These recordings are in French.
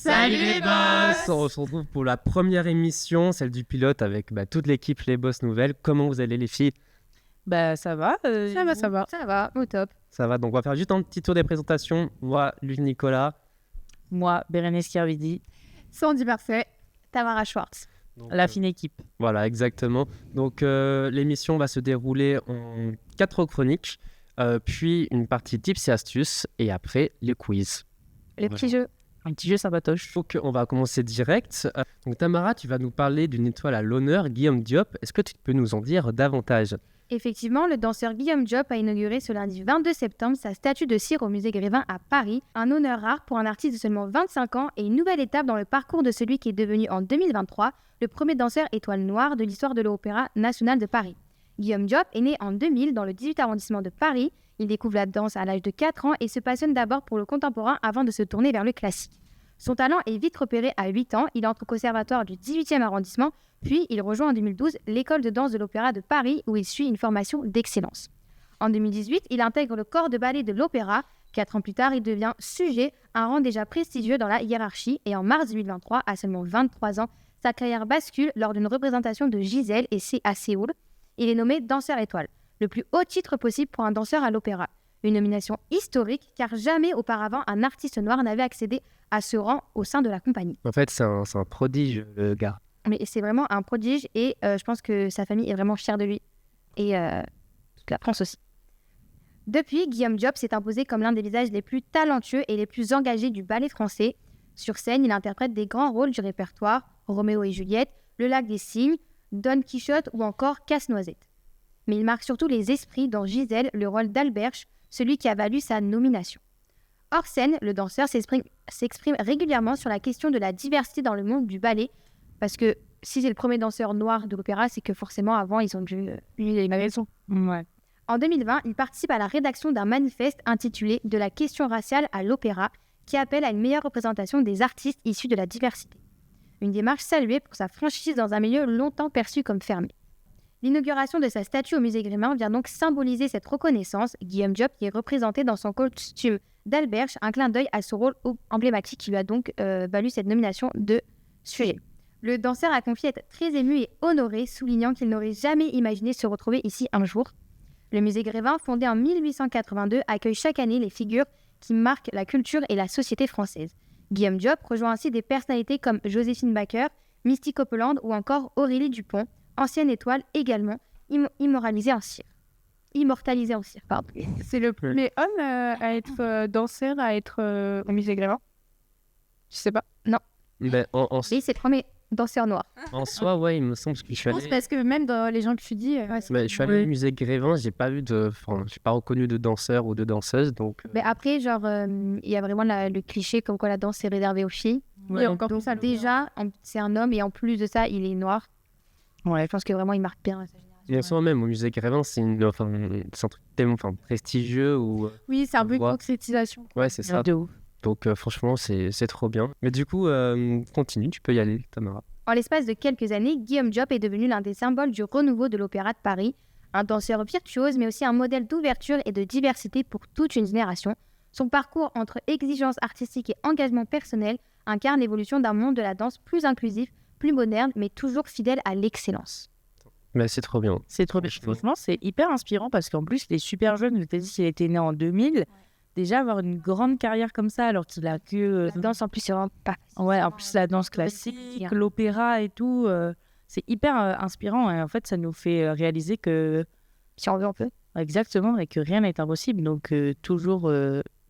Salut les boss! On se retrouve pour la première émission, celle du pilote avec toute l'équipe Les Boss Nouvelles. Comment vous allez les filles? Ça va. Ça va, au top. Ça va, donc on va faire juste un petit tour des présentations. Moi, Luc Nicolas. Moi, Bérénice Kervidi, Sandy Marseille, Tamara Schwartz. Donc, la fine équipe. Voilà, exactement. Donc l'émission va se dérouler en 4 chroniques, puis une partie tips et astuces, et après les quiz. Les petits jeux. Un petit jeu sympatoche. Donc on va commencer direct. Donc Tamara, tu vas nous parler d'une étoile à l'honneur, Guillaume Diop. Est-ce que tu peux nous en dire davantage? Effectivement, le danseur Guillaume Diop a inauguré ce lundi 22 septembre sa statue de cire au musée Grévin à Paris. Un honneur rare pour un artiste de seulement 25 ans et une nouvelle étape dans le parcours de celui qui est devenu en 2023 le premier danseur étoile noire de l'histoire de l'Opéra national de Paris. Guillaume Diop est né en 2000 dans le 18 arrondissement de Paris. Il découvre la danse à l'âge de 4 ans et se passionne d'abord pour le contemporain avant de se tourner vers le classique. Son talent est vite repéré à 8 ans. Il entre au conservatoire du 18e arrondissement, puis il rejoint en 2012 l'école de danse de l'Opéra de Paris où il suit une formation d'excellence. En 2018, il intègre le corps de ballet de l'Opéra. 4 ans plus tard, il devient sujet, un rang déjà prestigieux dans la hiérarchie. Et en mars 2023, à seulement 23 ans, sa carrière bascule lors d'une représentation de Gisèle et c'est à Séoul. Il est nommé danseur étoile, le plus haut titre possible pour un danseur à l'opéra. Une nomination historique car jamais auparavant un artiste noir n'avait accédé à ce rang au sein de la compagnie. En fait, c'est un prodige, le gars. Mais c'est vraiment un prodige et je pense que sa famille est vraiment fière de lui et toute la France aussi. Depuis, Guillaume Diop s'est imposé comme l'un des visages les plus talentueux et les plus engagés du ballet français. Sur scène, il interprète des grands rôles du répertoire, Roméo et Juliette, Le Lac des Cygnes, Don Quichotte ou encore Casse-Noisette. Mais il marque surtout les esprits dans Gisèle, le rôle d'Alberche, celui qui a valu sa nomination. Hors scène, le danseur s'exprime régulièrement sur la question de la diversité dans le monde du ballet, parce que si c'est le premier danseur noir de l'opéra, c'est que forcément avant ils ont dû... Il avait raison. Ouais. En 2020, il participe à la rédaction d'un manifeste intitulé « De la question raciale à l'opéra » qui appelle à une meilleure représentation des artistes issus de la diversité. Une démarche saluée pour sa franchise dans un milieu longtemps perçu comme fermé. L'inauguration de sa statue au musée Grévin vient donc symboliser cette reconnaissance. Guillaume Diop y est représenté dans son costume d'Alberche, un clin d'œil à ce rôle emblématique qui lui a donc valu cette nomination de sujet. Le danseur a confié être très ému et honoré, soulignant qu'il n'aurait jamais imaginé se retrouver ici un jour. Le musée Grévin, fondé en 1882, accueille chaque année les figures qui marquent la culture et la société française. Guillaume Diop rejoint ainsi des personnalités comme Joséphine Baker, Misty Copeland ou encore Aurélie Dupont, ancienne étoile également immortalisée en cire. C'est le premier homme à être danseur, à être au musée Grévin. Je sais pas. Non. Ben, Oui, c'est le premier danseur noir. en soi, ouais, il me semble que je suis Je pense allé... parce que même dans les gens que tu dis... Je suis allé au musée Grévin, j'ai pas reconnu de danseur ou de danseuse, donc... Mais après, il y a vraiment le cliché comme quoi la danse est réservée aux filles. Oui, encore Donc plus ça. déjà, c'est un homme et en plus de ça, il est noir. Ouais, je pense que vraiment, il marque bien sa génération. Bien sûr, même au musée Grévin, c'est un truc tellement prestigieux ou... Oui, c'est un peu une Voilà. concrétisation. Ouais, c'est ça. De ouf. Donc franchement, c'est trop bien. Mais du coup, continue, tu peux y aller, Tamara. En l'espace de quelques années, Guillaume Diop est devenu l'un des symboles du renouveau de l'Opéra de Paris. Un danseur virtuose, mais aussi un modèle d'ouverture et de diversité pour toute une génération. Son parcours entre exigence artistique et engagement personnel incarne l'évolution d'un monde de la danse plus inclusif, plus moderne, mais toujours fidèle à l'excellence. Mais c'est trop bien. C'est trop bien. Franchement, c'est hyper inspirant parce qu'en plus, il est super jeune. Je t'ai dit qu'il était né en 2000. Déjà, avoir une grande carrière comme ça alors qu'il a que... La danse, en plus, c'est vraiment pas... Ouais, en plus, la danse classique, l'opéra et tout, c'est hyper inspirant. Et en fait, ça nous fait réaliser que... Si on veut, on peut. Exactement, et que rien n'est impossible. Donc, toujours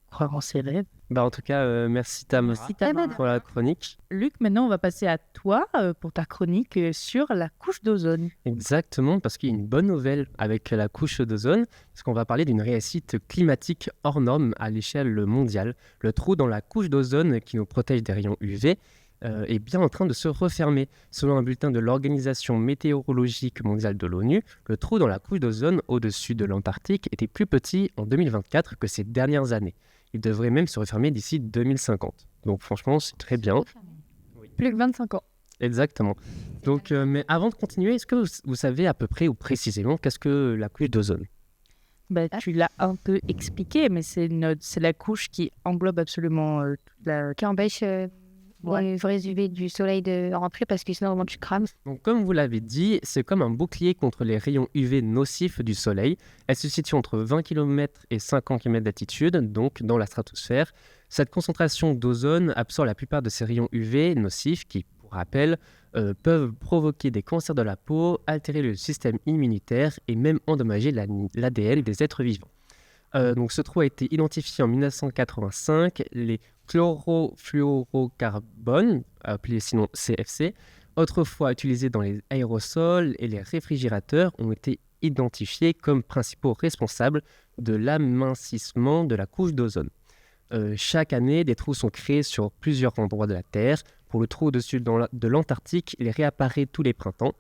croire en ses rêves. En tout cas, merci Tamara Merci, Tamara. pour la chronique. Luc, maintenant, on va passer à toi pour ta chronique sur la couche d'ozone. Exactement, parce qu'il y a une bonne nouvelle avec la couche d'ozone, parce qu'on va parler d'une réussite climatique hors norme à l'échelle mondiale. Le trou dans la couche d'ozone qui nous protège des rayons UV est bien en train de se refermer. Selon un bulletin de l'Organisation météorologique mondiale de l'ONU, le trou dans la couche d'ozone au-dessus de l'Antarctique était plus petit en 2024 que ces dernières années. Il devrait même se refermer d'ici 2050. Donc franchement, c'est très bien. Plus que 25 ans. Exactement. Donc, mais avant de continuer, est-ce que vous savez à peu près ou précisément qu'est-ce que la couche d'ozone? Tu l'as un peu expliqué, mais c'est la couche qui englobe absolument toute la... Qui empêche les vrais UV du soleil de rentrer parce que sinon vraiment tu crames. Donc, comme vous l'avez dit, c'est comme un bouclier contre les rayons UV nocifs du Soleil. Elle se situe entre 20 km et 50 km d'altitude, donc dans la stratosphère. Cette concentration d'ozone absorbe la plupart de ces rayons UV nocifs qui, pour rappel, peuvent provoquer des cancers de la peau, altérer le système immunitaire et même endommager l'ADN des êtres vivants. Donc, ce trou a été identifié en 1985. Les chlorofluorocarbones, appelés sinon CFC, autrefois utilisés dans les aérosols et les réfrigérateurs, ont été identifiés comme principaux responsables de l'amincissement de la couche d'ozone. Chaque année, des trous sont créés sur plusieurs endroits de la Terre. Pour le trou au-dessus de l'Antarctique, il réapparaît tous les printemps.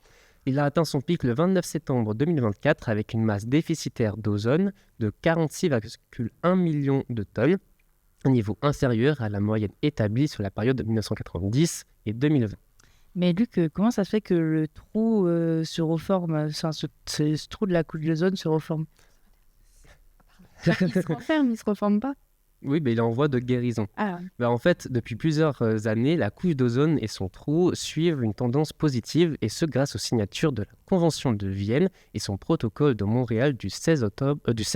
Il a atteint son pic le 29 septembre 2024 avec une masse déficitaire d'ozone de 46,1 millions de tonnes, un niveau inférieur à la moyenne établie sur la période de 1990 et 2020. Mais Luc, comment ça se fait que le trou se reforme, enfin, ce trou de la couche d'ozone se reforme? Il se renferme, il se reforme pas. Oui, mais il est en voie de guérison. Ah, En fait, depuis plusieurs années, la couche d'ozone et son trou suivent une tendance positive, et ce grâce aux signatures de la Convention de Vienne et son protocole de Montréal du 16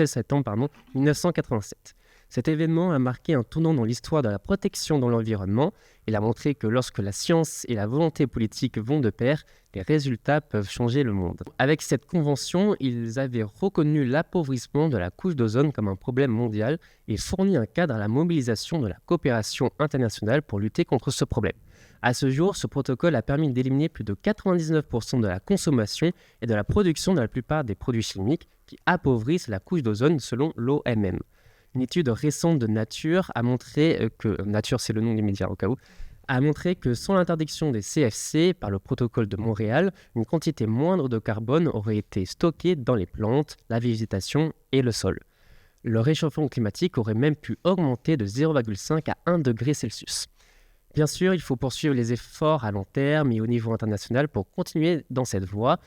septembre 1987. Cet événement a marqué un tournant dans l'histoire de la protection dans l'environnement. Il a montré que lorsque la science et la volonté politique vont de pair, les résultats peuvent changer le monde. Avec cette convention, ils avaient reconnu l'appauvrissement de la couche d'ozone comme un problème mondial et fourni un cadre à la mobilisation de la coopération internationale pour lutter contre ce problème. À ce jour, ce protocole a permis d'éliminer plus de 99% de la consommation et de la production de la plupart des produits chimiques qui appauvrissent la couche d'ozone selon l'OMM. Une étude récente de Nature a montré que, Nature c'est le nom des médias au cas où, a montré que sans l'interdiction des CFC par le protocole de Montréal, une quantité moindre de carbone aurait été stockée dans les plantes, la végétation et le sol. Le réchauffement climatique aurait même pu augmenter de 0,5 à 1 degré Celsius. Bien sûr, il faut poursuivre les efforts à long terme et au niveau international pour continuer dans cette voie.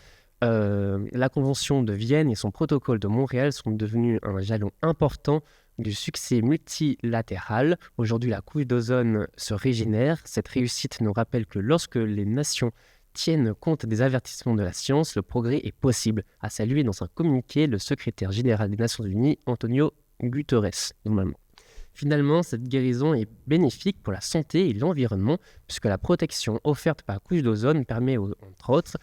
La Convention de Vienne et son protocole de Montréal sont devenus un jalon important du succès multilatéral. Aujourd'hui, la couche d'ozone se régénère. Cette réussite nous rappelle que lorsque les nations tiennent compte des avertissements de la science, le progrès est possible, a salué dans un communiqué le secrétaire général des Nations Unies, Antonio Guterres, normalement. Finalement, cette guérison est bénéfique pour la santé et l'environnement, puisque la protection offerte par la couche d'ozone permet, entre autres,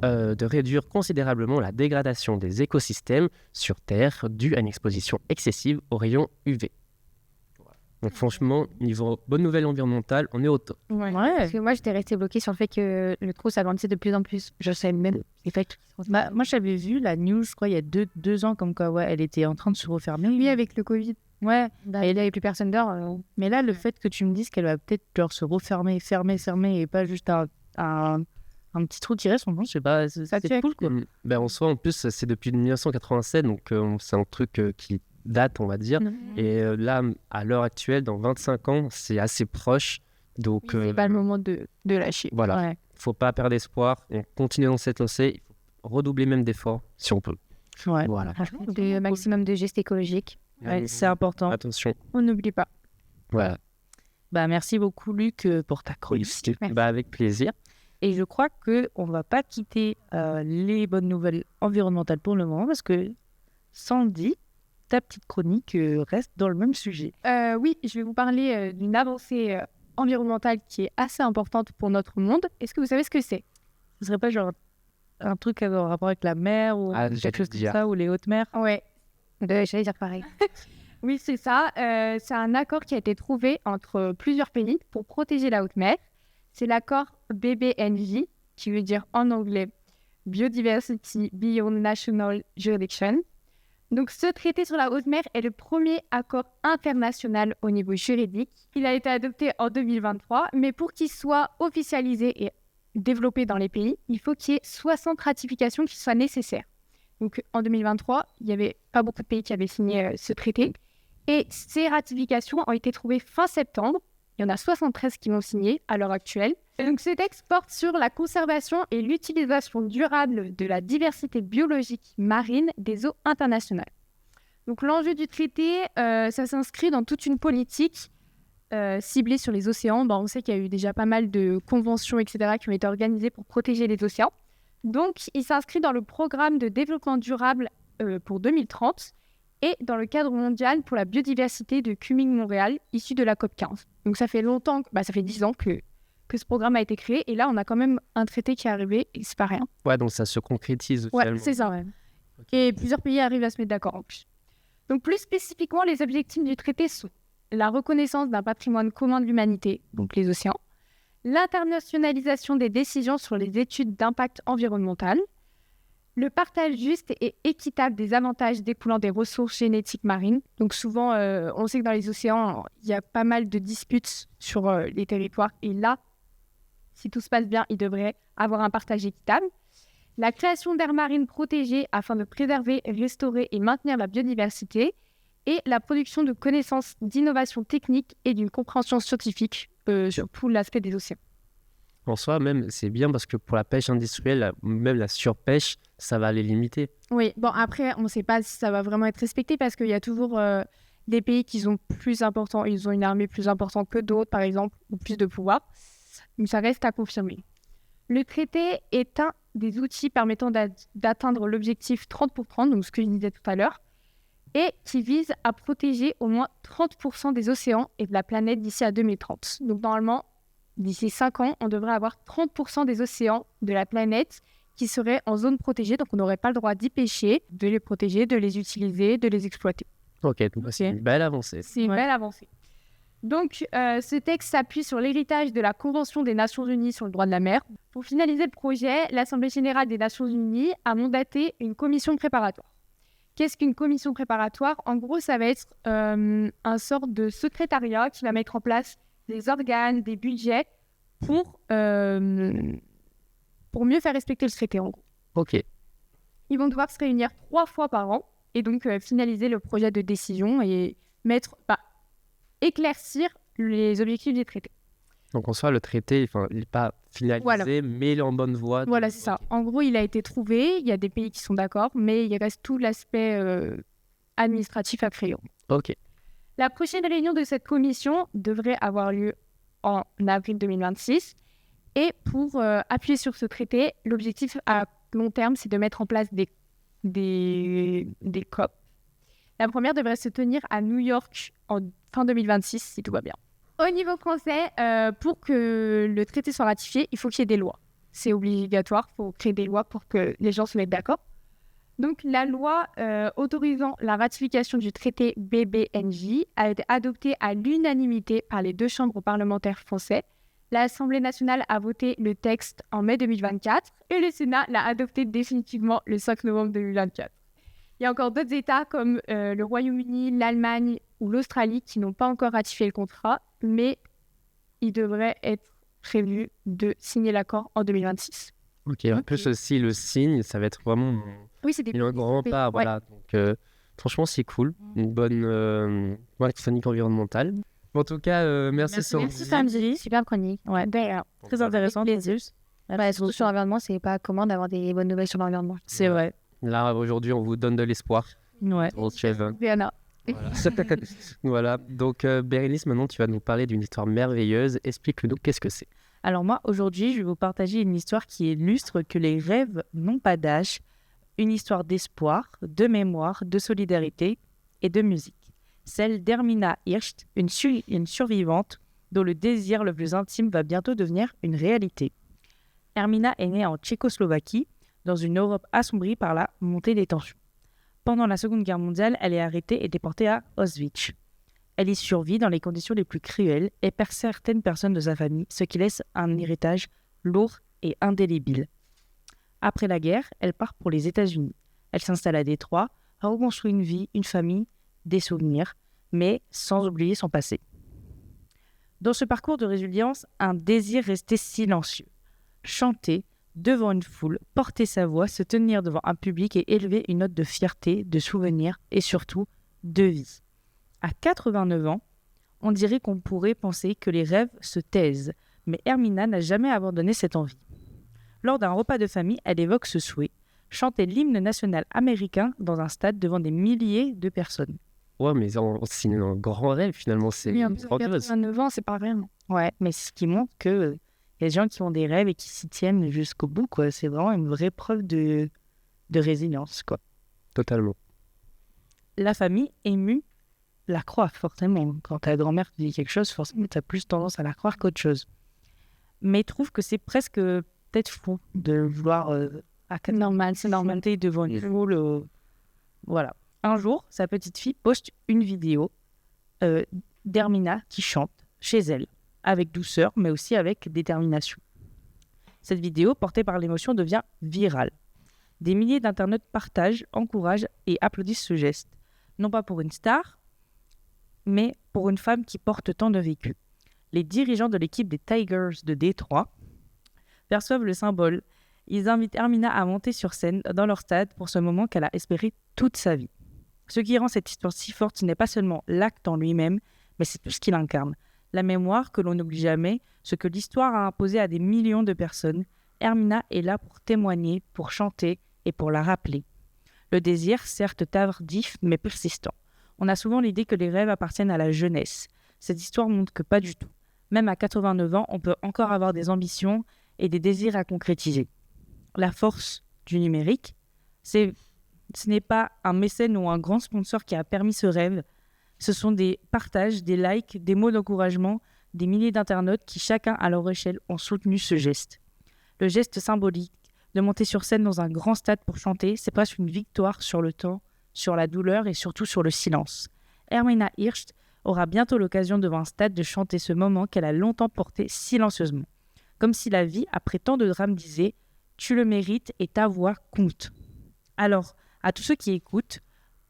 de réduire considérablement la dégradation des écosystèmes sur Terre due à une exposition excessive aux rayons UV. Donc franchement, niveau bonne nouvelle environnementale, on est au top. ouais. Parce que moi j'étais restée bloquée sur le fait que le trou s'agrandissait de plus en plus. Je sais même les faits. Bah, moi, j'avais vu la news, je crois, il y a deux ans, comme quoi elle était en train de se refermer. Oui, avec le Covid. Ouais, Et là, il n'y avait plus personne dehors. mais là, le fait que tu me dises qu'elle va peut-être genre, se refermer, fermer, et pas juste un petit trou qui reste, franchement, je sais pas, c'est check. cool, quoi. En soi, en plus, c'est depuis 1987, donc c'est un truc qui date, on va dire. Et là, à l'heure actuelle, dans 25 ans, c'est assez proche. Donc, C'est pas le moment de lâcher. voilà, Ouais. faut pas perdre espoir. On continue dans cette lancée. Il faut redoubler même d'efforts, si on peut. Ouais. Voilà. Franchement, le maximum de gestes écologiques. Ouais, c'est important. Attention. On n'oublie pas. Voilà. Bah, merci beaucoup, Luc, pour ta chronique. Merci. Avec plaisir. Et je crois qu'on ne va pas quitter les bonnes nouvelles environnementales pour le moment parce que Sandy, ta petite chronique reste dans le même sujet. Oui, je vais vous parler d'une avancée environnementale qui est assez importante pour notre monde. Est-ce que vous savez ce que c'est? Ce serait pas genre un truc en rapport avec la mer ou Ah, quelque j'allais chose comme dire. ça ou les hautes mers? Ouais. J'allais dire pareil. Oui, c'est ça. C'est un accord qui a été trouvé entre plusieurs pays pour protéger la haute mer. C'est l'accord BBNJ, qui veut dire en anglais Biodiversity Beyond National Jurisdiction. Donc, ce traité sur la haute mer est le premier accord international au niveau juridique. Il a été adopté en 2023, mais pour qu'il soit officialisé et développé dans les pays, il faut qu'il y ait 60 ratifications qui soient nécessaires. Donc, en 2023, il n'y avait pas beaucoup de pays qui avaient signé ce traité. Et ces ratifications ont été trouvées fin septembre. Il y en a 73 qui l'ont signé à l'heure actuelle. Et donc, ce texte porte sur la conservation et l'utilisation durable de la diversité biologique marine des eaux internationales. Donc, l'enjeu du traité, ça s'inscrit dans toute une politique ciblé sur les océans, on sait qu'il y a eu déjà pas mal de conventions, etc., qui ont été organisées pour protéger les océans. Donc, il s'inscrit dans le programme de développement durable pour 2030 et dans le cadre mondial pour la biodiversité de Kunming-Montréal, issu de la COP15. Donc, ça fait longtemps, ça fait 10 ans que ce programme a été créé. Et là, on a quand même un traité qui est arrivé et c'est pas rien. Ouais, donc ça se concrétise Ouais, finalement. c'est ça. Ouais. Et plusieurs pays arrivent à se mettre d'accord en plus. Donc, plus spécifiquement, les objectifs du traité sont la reconnaissance d'un patrimoine commun de l'humanité, donc les océans, l'internationalisation des décisions sur les études d'impact environnemental, le partage juste et équitable des avantages découlant des ressources génétiques marines. Donc souvent, on sait que dans les océans, il y a pas mal de disputes sur les territoires. Et là, si tout se passe bien, il devrait avoir un partage équitable. La création d'aires marines protégées afin de préserver, restaurer et maintenir la biodiversité. Et la production de connaissances d'innovation technique et d'une compréhension scientifique sur tout l'aspect des océans. En soi, même, c'est bien parce que pour la pêche industrielle, même la surpêche, ça va les limiter. Oui, bon, après, on ne sait pas si ça va vraiment être respecté parce qu'il y a toujours des pays qui sont plus importants, ils ont une armée plus importante que d'autres, par exemple, ou plus de pouvoir. Donc, ça reste à confirmer. Le traité est un des outils permettant d'atteindre l'objectif 30 pour 30, donc ce que je disais tout à l'heure, et qui vise à protéger au moins 30% des océans et de la planète d'ici à 2030. Donc, normalement, d'ici 5 ans, on devrait avoir 30% des océans de la planète qui seraient en zone protégée. Donc, on n'aurait pas le droit d'y pêcher, de les protéger, de les utiliser, de les exploiter. Ok, donc c'est une belle avancée. C'est une belle avancée. Donc, ce texte s'appuie sur l'héritage de la Convention des Nations Unies sur le droit de la mer. Pour finaliser le projet, l'Assemblée générale des Nations Unies a mandaté une commission préparatoire. Qu'est-ce qu'une commission préparatoire ? En gros, ça va être un sort de secrétariat qui va mettre en place des organes, des budgets pour mieux faire respecter le traité, en gros. Ok. Ils vont devoir se réunir 3 fois par an et donc finaliser le projet de décision et éclaircir les objectifs du traité. Donc en soi, le traité, il n'est pas finalisé, mais il est en bonne voie. Voilà, c'est ça. En gros, il a été trouvé, il y a des pays qui sont d'accord, mais il reste tout l'aspect administratif à créer. Ok. La prochaine réunion de cette commission devrait avoir lieu en avril 2026. Et pour appuyer sur ce traité, l'objectif à long terme, c'est de mettre en place des COP. La première devrait se tenir à New York en fin 2026, si tout va bien. Au niveau français, pour que le traité soit ratifié, il faut qu'il y ait des lois. C'est obligatoire, il faut créer des lois pour que les gens se mettent d'accord. Donc, la loi autorisant la ratification du traité BBNJ a été adoptée à l'unanimité par les 2 chambres parlementaires français. L'Assemblée nationale a voté le texte en mai 2024 et le Sénat l'a adopté définitivement le 5 novembre 2024. Il y a encore d'autres États comme le Royaume-Uni, l'Allemagne ou l'Australie qui n'ont pas encore ratifié le contrat, mais il devrait être prévu de signer l'accord en 2026. Ok, en plus aussi le signe, ça va être vraiment un grand pas. Voilà. Donc, franchement, c'est cool. Une bonne chronique environnementale. En tout cas, merci Sandy. Merci Sandy, super chronique. Ouais, Très intéressant. surtout sur l'environnement, c'est pas commun d'avoir des bonnes nouvelles sur l'environnement. C'est vrai. Là, aujourd'hui, on vous donne de l'espoir. Ouais. Donc, Diana. voilà. Voilà. Donc, Bérénice, maintenant, tu vas nous parler d'une histoire merveilleuse. Explique-nous qu'est-ce que c'est. Alors moi, aujourd'hui, je vais vous partager une histoire qui illustre que les rêves n'ont pas d'âge, une histoire d'espoir, de mémoire, de solidarité et de musique. Celle d'Hermina Hirst, une survivante dont le désir le plus intime va bientôt devenir une réalité. Hermina est née en Tchécoslovaquie, dans une Europe assombrie par la montée des tensions. Pendant la Seconde Guerre mondiale, elle est arrêtée et déportée à Auschwitz. Elle y survit dans les conditions les plus cruelles et perd certaines personnes de sa famille, ce qui laisse un héritage lourd et indélébile. Après la guerre, elle part pour les États-Unis. Elle s'installe à Détroit, reconstruit une vie, une famille, des souvenirs, mais sans oublier son passé. Dans ce parcours de résilience, un désir restait silencieux. Chanter devant une foule, porter sa voix, se tenir devant un public et élever une note de fierté, de souvenir et surtout de vie. À 89 ans, on dirait qu'on pourrait penser que les rêves se taisent, mais Hermina n'a jamais abandonné cette envie. Lors d'un repas de famille, elle évoque ce souhait, chanter l'hymne national américain dans un stade devant des milliers de personnes. Ouais, mais c'est un grand rêve finalement, c'est Oui, en une plus, à grandiose. 89 ans, c'est pas rien. Ouais, mais c'est ce qui montre que y a des gens qui ont des rêves et qui s'y tiennent jusqu'au bout, quoi. C'est vraiment une vraie preuve de résilience, quoi. Totalement. La famille émue la croit, forcément. Quand ta grand-mère te dit quelque chose, forcément, tu as plus tendance à la croire qu'autre chose. Mais trouve que c'est presque peut-être fou de vouloir Normal, c'est normal. monter devant une foule. Voilà. Un jour, sa petite fille poste une vidéo d'Hermina qui chante chez elle, avec douceur, mais aussi avec détermination. Cette vidéo, portée par l'émotion, devient virale. Des milliers d'internautes partagent, encouragent et applaudissent ce geste. Non pas pour une star, mais pour une femme qui porte tant de vécu. Les dirigeants de l'équipe des Tigers de Détroit perçoivent le symbole. Ils invitent Hermina à monter sur scène dans leur stade pour ce moment qu'elle a espéré toute sa vie. Ce qui rend cette histoire si forte, ce n'est pas seulement l'acte en lui-même, mais c'est tout ce qu'il incarne. La mémoire que l'on n'oublie jamais, ce que l'histoire a imposé à des millions de personnes. Hermina est là pour témoigner, pour chanter et pour la rappeler. Le désir, certes tardif, mais persistant. On a souvent l'idée que les rêves appartiennent à la jeunesse. Cette histoire montre que pas du tout. Même à 89 ans, on peut encore avoir des ambitions et des désirs à concrétiser. La force du numérique, ce n'est pas un mécène ou un grand sponsor qui a permis ce rêve. Ce sont des partages, des likes, des mots d'encouragement, des milliers d'internautes qui, chacun à leur échelle, ont soutenu ce geste. Le geste symbolique de monter sur scène dans un grand stade pour chanter, c'est presque une victoire sur le temps, sur la douleur et surtout sur le silence. Hermina Hirsch aura bientôt l'occasion devant un stade de chanter ce moment qu'elle a longtemps porté silencieusement. Comme si la vie, après tant de drames, disait « Tu le mérites et ta voix compte ». Alors, à tous ceux qui écoutent,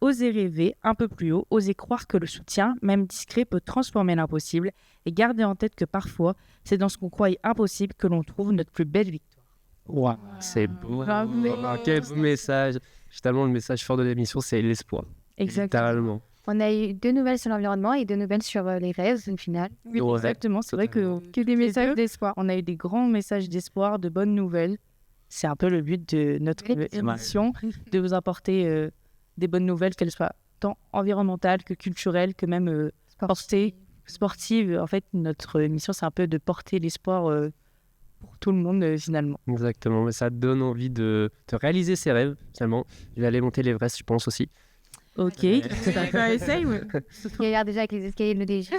osez rêver un peu plus haut, osez croire que le soutien, même discret, peut transformer l'impossible et gardez en tête que parfois, c'est dans ce qu'on croyait impossible que l'on trouve notre plus belle victoire. Wow, c'est beau. Bravo. Quel beau message. Finalement, le message fort de l'émission, c'est l'espoir. Littéralement. On a eu 2 nouvelles sur l'environnement et 2 nouvelles sur les rêves, au final. Oui, Ouais, exactement. C'est vrai que des messages d'espoir. on a eu des grands messages d'espoir, de bonnes nouvelles. C'est un peu le but de notre émission, de vous apporter des bonnes nouvelles, qu'elles soient tant environnementales que culturelles, que même sportives. En fait, notre mission, c'est un peu de porter l'espoir pour tout le monde, finalement. Exactement, mais ça donne envie de réaliser ses rêves, finalement. Je vais aller monter l'Everest, je pense aussi. Ok. Essaye, ouais. Il regarde déjà avec les escaliers de l'EDJ.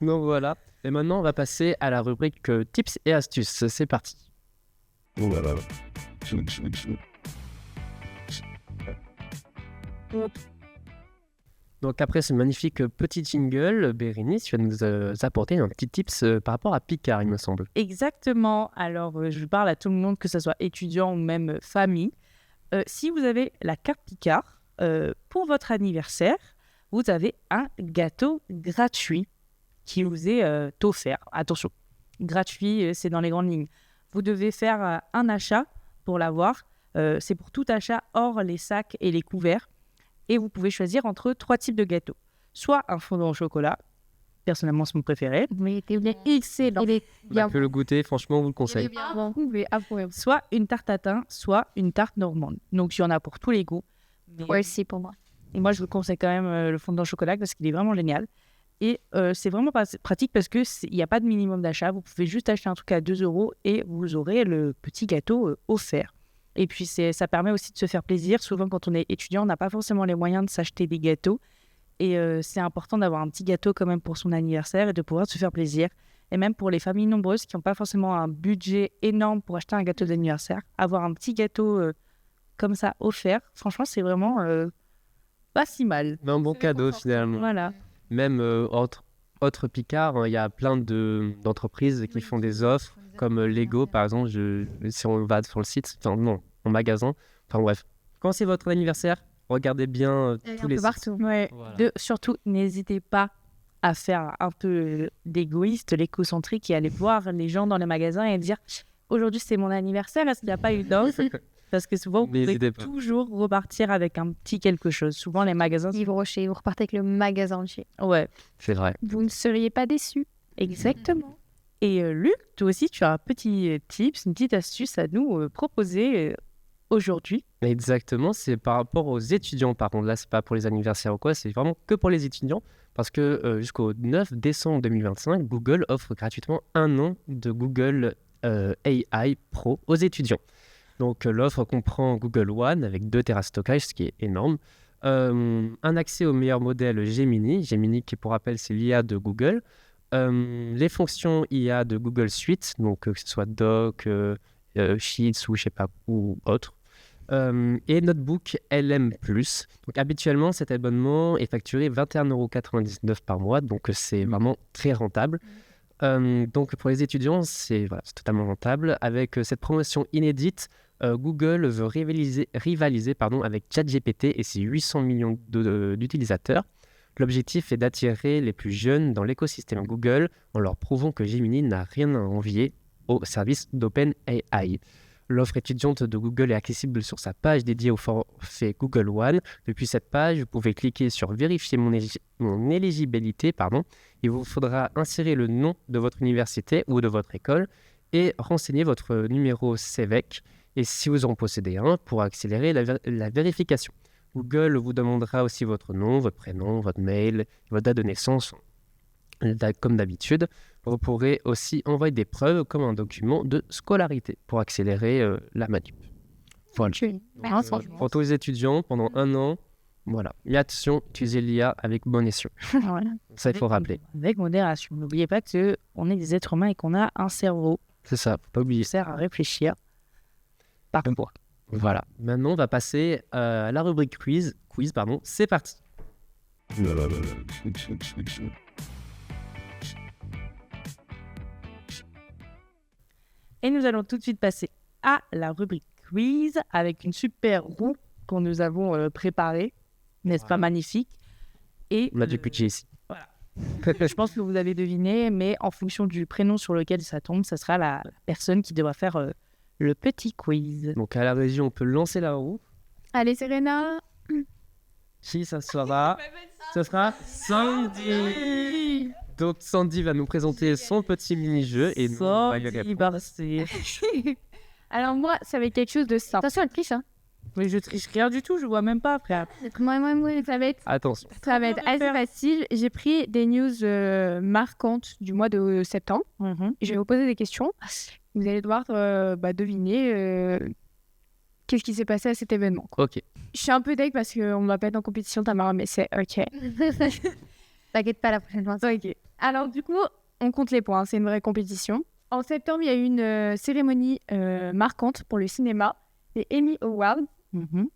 Donc voilà. Et maintenant, on va passer à la rubrique tips et astuces. C'est parti. Donc après ce magnifique petit jingle, Bérénice, tu vas nous apporter un petit tips par rapport à Picard, il me semble. Exactement. Alors, je parle à tout le monde, que ce soit étudiant ou même famille. Si vous avez la carte Picard, pour votre anniversaire, vous avez un gâteau gratuit qui vous est offert. Attention, gratuit, c'est dans les grandes lignes. Vous devez faire un achat pour l'avoir. C'est pour tout achat hors les sacs et les couverts. Et vous pouvez choisir entre 3 types de gâteaux. Soit un fondant au chocolat, personnellement c'est mon préféré. Mais il est Excellent. Il est On bien a pu le goûter, franchement, on vous le conseille. Bon. Soit une tarte tatin, soit une tarte normande. Donc il y en a pour tous les goûts. Mais- Ouais, c'est pour moi. Et moi je vous conseille quand même le fondant au chocolat parce qu'il est vraiment génial. Et c'est vraiment pratique parce qu'il n'y a pas de minimum d'achat. Vous pouvez juste acheter un truc à 2 € et vous aurez le petit gâteau offert. Et puis, ça permet aussi de se faire plaisir. Souvent, quand on est étudiant, on n'a pas forcément les moyens de s'acheter des gâteaux. Et c'est important d'avoir un petit gâteau quand même pour son anniversaire et de pouvoir se faire plaisir. Et même pour les familles nombreuses qui n'ont pas forcément un budget énorme pour acheter un gâteau d'anniversaire, avoir un petit gâteau comme ça offert, franchement, c'est vraiment pas si mal. Mais un bon cadeau, finalement. Voilà. Même autre Picard, il y a plein d'entreprises qui font des offres, comme Lego, par exemple, si on va sur le site, enfin non, en magasin. Enfin bref, quand c'est votre anniversaire, regardez bien tous les sites. partout. Ouais. Voilà. Surtout, n'hésitez pas à faire un peu d'égoïste, l'écocentrique et aller voir les gens dans les magasins et dire « Aujourd'hui, c'est mon anniversaire, est-ce qu'il n'y a pas eu d'offre ?» Parce que souvent, vous pouvez N'hésitez pas. toujours repartir avec un petit quelque chose. Souvent, les magasins... Yves Rocher, vous repartez avec le magasin entier. Ouais, C'est vrai. Vous ne seriez pas déçus. exactement. Et Luc, toi aussi, tu as un petit tips, une petite astuce à nous proposer aujourd'hui. Exactement, c'est par rapport aux étudiants. Par contre, là, c'est pas pour les anniversaires ou quoi, c'est vraiment que pour les étudiants. Parce que jusqu'au 9 décembre 2025, Google offre gratuitement 1 an de Google AI Pro aux étudiants. Donc, l'offre comprend Google One avec 2 Tera stockage, ce qui est énorme. Un accès au meilleur modèle Gemini qui, pour rappel, c'est l'IA de Google. Les fonctions IA de Google Suite, donc que ce soit Doc, Sheets ou je sais pas, ou autre. Et Notebook LM+. Donc habituellement, cet abonnement est facturé 21,99 € par mois, donc c'est vraiment très rentable. Donc pour les étudiants, c'est totalement rentable. Avec cette promotion inédite, Google veut rivaliser avec ChatGPT et ses 800 millions d'utilisateurs. L'objectif est d'attirer les plus jeunes dans l'écosystème Google en leur prouvant que Gemini n'a rien à envier au service d'OpenAI. L'offre étudiante de Google est accessible sur sa page dédiée au forfait Google One. Depuis cette page, vous pouvez cliquer sur Vérifier mon éligibilité. Il vous faudra insérer le nom de votre université ou de votre école et renseigner votre numéro CVEC. Et si vous en possédez un, pour accélérer la vérification. Google vous demandera aussi votre nom, votre prénom, votre mail, votre date de naissance, comme d'habitude. Vous pourrez aussi envoyer des preuves comme un document de scolarité pour accélérer la manip. Voilà. Donc, pour tous les étudiants, pendant 1 an, voilà. Et attention, utilisez l'IA avec bon escient. Voilà. Ça, il faut rappeler. Avec modération. N'oubliez pas qu'on est des êtres humains et qu'on a un cerveau C'est ça, faut pas oublier. qui sert à réfléchir. Par contre, Voilà. Maintenant, on va passer à la rubrique quiz. C'est parti. et nous allons tout de suite passer à la rubrique quiz avec une super roue que nous avons préparée. N'est-ce pas magnifique? Et On a du budget ici. je pense que vous avez deviné, mais en fonction du prénom sur lequel ça tombe, ça sera la personne qui devra faire le petit quiz. Donc, à la régie, on peut lancer la roue. Allez, Serena. Qui ça sera? Ce sera Sandy. Donc, Sandy va nous présenter son petit mini-jeu et nous, on va y Sandy répondre. Barcé. Alors moi, ça va être quelque chose de simple. Attention, elle triche, hein. Mais je triche rien du tout, je vois même pas, frère. Moi, Ça va être Attention. assez facile. J'ai pris des news marquantes du mois de septembre. Je vais vous poser des questions. Vous allez devoir deviner qu'est-ce qui s'est passé à cet événement. Ok. Je suis un peu deg parce qu'on va pas être en compétition, Tamara, mais c'est ok. T'inquiète pas, la prochaine fois. Ok. Alors du coup, on compte les points, c'est une vraie compétition. En septembre, il y a eu une cérémonie marquante pour le cinéma, les Emmy Awards.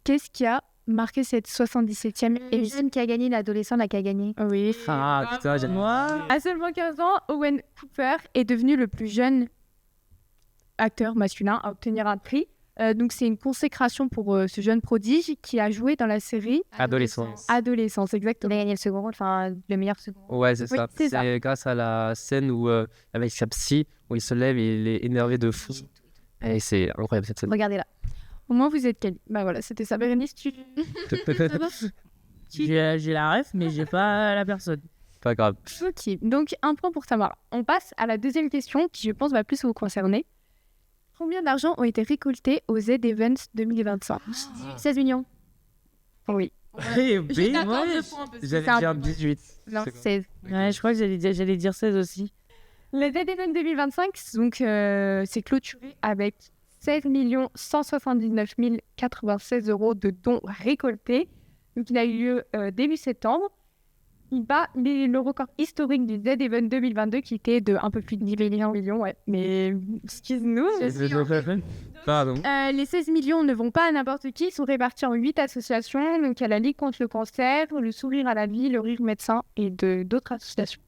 Qu'est-ce qui a marqué cette 77e Le émission? jeune qui a gagné, l'adolescent là qui a gagné. Oui. Ah, putain, j'ai... Moi, À seulement 15 ans, Owen Cooper est devenu le plus jeune acteur masculin à obtenir un prix. Donc c'est une consécration pour ce jeune prodige qui a joué dans la série Adolescence. Adolescence, Il exactement. a gagné le second rôle, enfin le meilleur second rôle. Ouais, c'est Oui, ça. c'est ça. C'est grâce à la scène où, avec sa psy, où il se lève et il est énervé de fou. Et c'est incroyable cette scène. Regardez là. Au moins vous êtes quali. Bah voilà, c'était ça. Bérénice, tu... j'ai la ref, mais j'ai pas la personne. Pas grave. Ok, donc un point pour Tamara. On passe à la deuxième question qui, je pense, va plus vous concerner. Combien d'argent ont été récoltés aux Z-Events 2025? 16 millions. Oui. Eh J'étais bien, à ouais, 2 points parce que j'allais c'est un dire peu- 18. Non, C'est quoi 16. Ouais, je crois que j'allais dire 16 aussi. Les Z-Events 2025, donc, c'est clôturé avec 16 179 096 € de dons récoltés. Donc, il a eu lieu début septembre. Il bat le record historique du Z-Event 2022 qui était de un peu plus de 10 millions. Ouais. Mais excuse-nous. Pardon. Les 16 millions ne vont pas à n'importe qui. Ils sont répartis en 8 associations. Donc, il y a la Ligue contre le cancer, le Sourire à la vie, le Rire médecin et d'autres associations.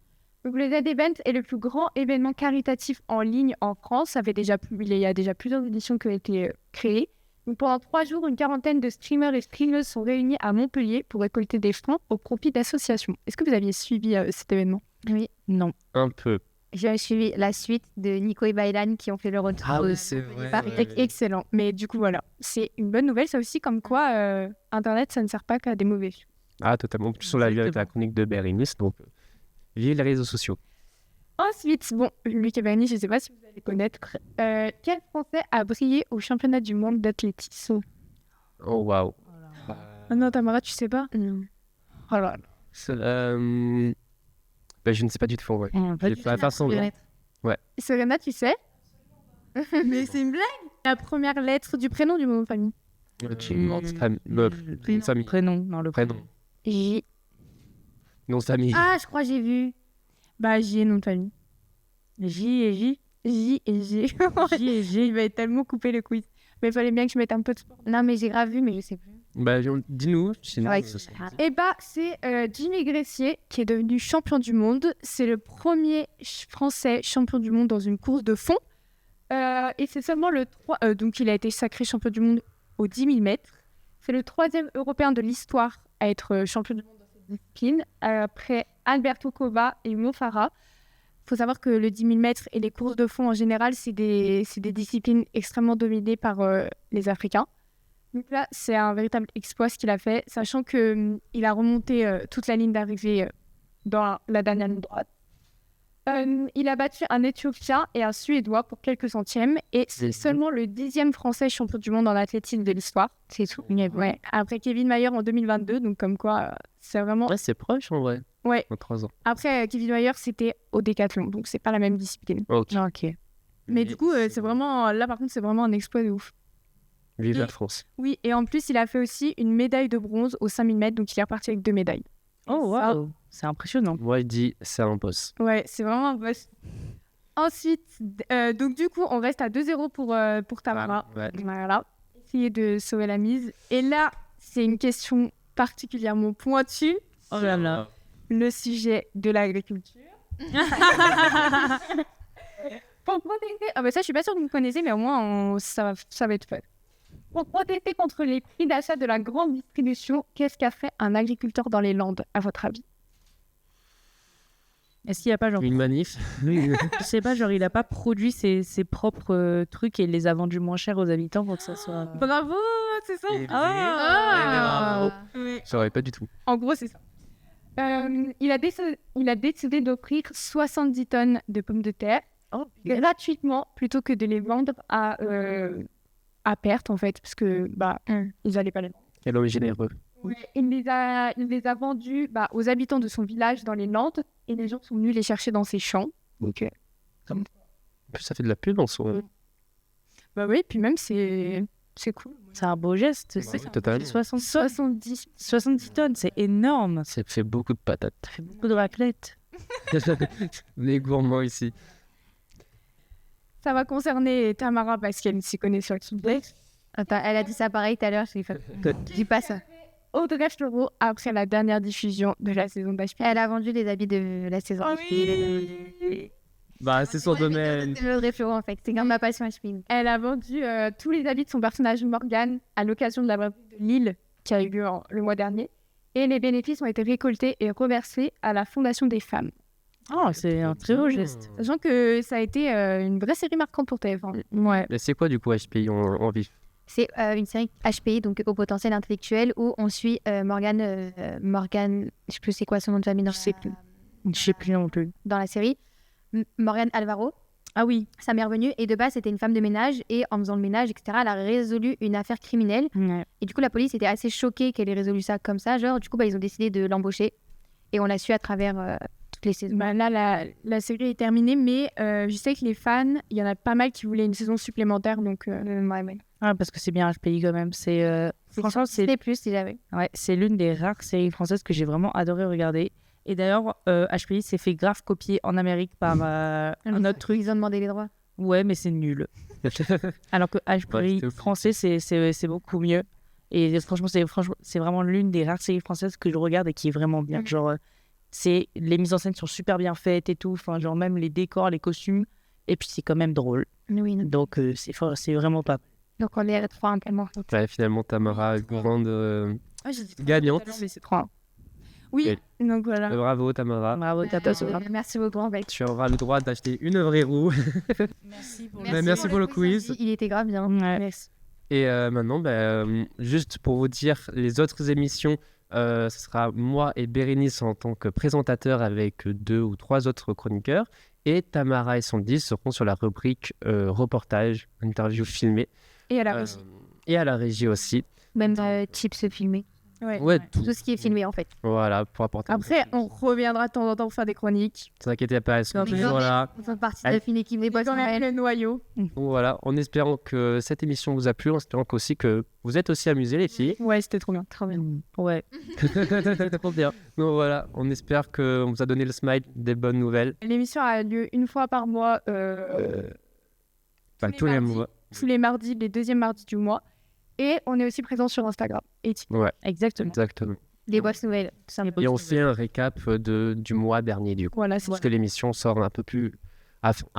Donc, le Z-Event est le plus grand événement caritatif en ligne en France. Il y a déjà plusieurs éditions qui ont été créées. Donc, pendant 3 jours, une quarantaine de streamers et streameuses sont réunis à Montpellier pour récolter des fonds au profit d'associations. Est-ce que vous aviez suivi cet événement? Oui. Non. Un peu. J'ai suivi la suite de Nico et Baylan qui ont fait le retour. Ah oui, c'est vrai. Paris. Ouais. Excellent. Mais du coup, voilà. C'est une bonne nouvelle, ça aussi, comme quoi Internet, ça ne sert pas qu'à des mauvais. Ah, totalement. Plus on l'a vu avec la chronique de Bérénice, donc vive les réseaux sociaux. Ensuite, bon, Luc et Bernie, je ne sais pas si vous allez connaître. Quel Français a brillé au championnat du monde d'athlétisme? Oh, waouh. Ah non, Tamara, tu sais pas? Non. Oh là là. Je ne sais pas du tout, ouais. Pas Je vais pas faire semblant. Serena, tu sais? Mais c'est une blague. La première lettre du prénom du nom de famille. Tu demandes le nom de famille. Prénom, non, le Prénom. J. Nom de famille. Ah, je crois que j'ai vu. Bah, J et nom de famille. J et J. J et G. J et J. Il va être tellement coupé le quiz. Mais il fallait bien que je mette un peu de sport. Non, mais j'ai grave vu, mais je sais plus. Dis-nous. Sinon, Ouais, Et bah, c'est Jimmy Gressier qui est devenu champion du monde. C'est le premier Français champion du monde dans une course de fond. Et c'est seulement le 3... donc, il a été sacré champion du monde aux 10 000 mètres. C'est le 3e Européen de l'histoire à être champion du monde dans cette discipline, après Alberto Coba et Mo Farah. Il faut savoir que le 10 000 mètres et les courses de fond en général, c'est des disciplines extrêmement dominées par les Africains. Donc là, c'est un véritable exploit ce qu'il a fait, sachant qu'il a remonté toute la ligne d'arrivée dans la dernière ligne droite. Il a battu un Éthiopien et un Suédois pour quelques centièmes, et c'est seulement le 10e Français champion du monde en athlétisme de l'histoire. C'est tout. Ouais. Après Kevin Mayer en 2022, donc comme quoi, c'est vraiment... Ouais, c'est proche en vrai. Ouais. En 3 ans. Après, Kevin Mayer, c'était au décathlon, donc c'est pas la même discipline. Ok. Ok. Mais du coup, c'est vraiment... Là, par contre, c'est vraiment un exploit de ouf. Vive la Et- France. Oui, et en plus, il a fait aussi une médaille de bronze aux 5000 mètres, donc il est reparti avec 2 médailles. Oh, waouh. C'est impressionnant. Moi, il dit c'est un boss. Ouais, c'est vraiment un boss. Ensuite, donc du coup, on reste à 2-0 pour Tamara. Ouais. Voilà. Essayer de sauver la mise. Et là, c'est une question particulièrement pointue. Oh là là. Le sujet de l'agriculture. Pour protéger... Ah bah ça, je suis pas sûre que vous connaissez, mais au moins, ça va être fait. Pour protéger contre les prix d'achat de la grande distribution, qu'est-ce qu'a fait un agriculteur dans les Landes, à votre avis? Est-ce qu'il n'y a pas genre... Une manif. Je sais pas, genre il a pas produit ses propres trucs et il les a vendus moins cher aux habitants pour que ça soit... Bravo, c'est ça. Ah. Oui. Je saurais pas du tout. En gros, c'est ça. Il a décidé d'offrir 70 tonnes de pommes de terre gratuitement plutôt que de les vendre à perte, en fait, parce que ils n'allaient pas les vendre. Quel homme généreux. Ouais, il les a vendus aux habitants de son village dans les Landes, et les gens sont venus les chercher dans ses champs. Donc, En plus, ça fait de la pub en soi. bah oui, puis même, c'est cool. C'est un beau geste. Oui, totalement. 70 tonnes, c'est énorme. Ça fait beaucoup de patates. Ça fait beaucoup de raclette. Les gourmands ici. Ça va concerner Tamara parce qu'elle s'y connaît sur le sujet. Attends, elle a dit ça pareil tout à l'heure, je l'ai fait. Dis pas ça. Audrey Fleurot, après la dernière diffusion de la saison d'HP. Elle a vendu les habits de la saison. Bah, c'est son domaine. C'est Audrey Fleurot en fait, c'est comme ma passion HP. Elle a vendu tous les habits de son personnage Morgane à l'occasion de la braderie de Lille qui a eu lieu le mois dernier. Et les bénéfices ont été récoltés et reversés à la Fondation des femmes. Oh, c'est un très beau geste. Sachant que ça a été une vraie série marquante pour TF1. Ouais. Mais c'est quoi du coup HPI en vif? C'est une série HPI, donc au potentiel intellectuel, où on suit Morgane, je sais plus c'est quoi son nom de famille, non, Je sais plus. Je sais plus non plus. dans la série. Morgane Alvaro, Ah oui. sa mère venue, et de base c'était une femme de ménage, et en faisant le ménage, etc., elle a résolu une affaire criminelle. Ouais. Et du coup, la police était assez choquée qu'elle ait résolu ça comme ça. Genre, du coup, ils ont décidé de l'embaucher. Et on l'a su à travers toutes les saisons. Bah, là, la série est terminée, mais je sais que les fans, il y en a pas mal qui voulaient une saison supplémentaire. Donc, ouais. Ah, parce que c'est bien HPI quand même. Franchement, C'était plus si j'avais. ouais, c'est l'une des rares séries françaises que j'ai vraiment adoré regarder. Et d'ailleurs, HPI s'est fait grave copier en Amérique par un autre truc. Ils ont demandé les droits. Ouais, mais c'est nul. Alors que HPI c'était français, c'est beaucoup mieux. Et franchement, c'est vraiment l'une des rares séries françaises que je regarde et qui est vraiment bien. Genre, les mises en scène sont super bien faites et tout. Enfin, genre, même les décors, les costumes. Et puis, c'est quand même drôle. Oui. Donc, c'est vraiment pas. Donc, on les retrouve tellement. Ouais, finalement, Tamara, grande J'ai dit gagnante. mais c'est 3. Oui, donc voilà. Bravo, Tamara. Bravo, t'as pas sauvé. Merci beaucoup, en fait. Tu auras le droit d'acheter une vraie roue. Merci pour Merci pour le quiz. Il était grave bien. Ouais. Merci. Et maintenant, juste pour vous dire, les autres émissions, ce sera moi et Bérénice en tant que présentateurs avec 2 ou 3 autres chroniqueurs. Et Tamara et Sandy seront sur la rubrique reportage, interview filmée. Et à la régie. Et à la régie aussi. Même chips filmés. Ouais, tout. Tout ce qui est filmé en fait. Voilà, pour apporter. Après, on reviendra de temps en temps pour faire des chroniques. Ne vous inquiétez pas, elles sont Non, toujours mais- là. On fait partie de Allez. la fine équipe des boss Dans Noël. le noyau. Donc voilà, en espérant que cette émission vous a plu, en espérant aussi que vous êtes aussi amusés, les filles. Ouais, c'était trop bien. Trop bien. Ouais. Trop bien. Donc voilà, on espère qu'on vous a donné le smile, des bonnes nouvelles. L'émission a lieu une fois par mois, Enfin, tous tous les les mardis. mois. tous les mardis, les deuxièmes mardis du mois. Et on est aussi présent sur Instagram et TikTok. Ouais, Exactement. exactement. Des boss nouvelles. tout simplement. Et on fait un récap du mois dernier, du coup. Voilà, c'est Parce que l'émission sort un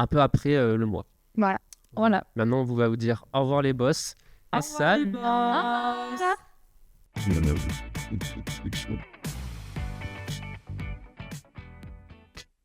peu après le mois. Voilà. Voilà. Maintenant, on va vous dire au revoir les boss. Au revoir, les Salut. boss. Ah.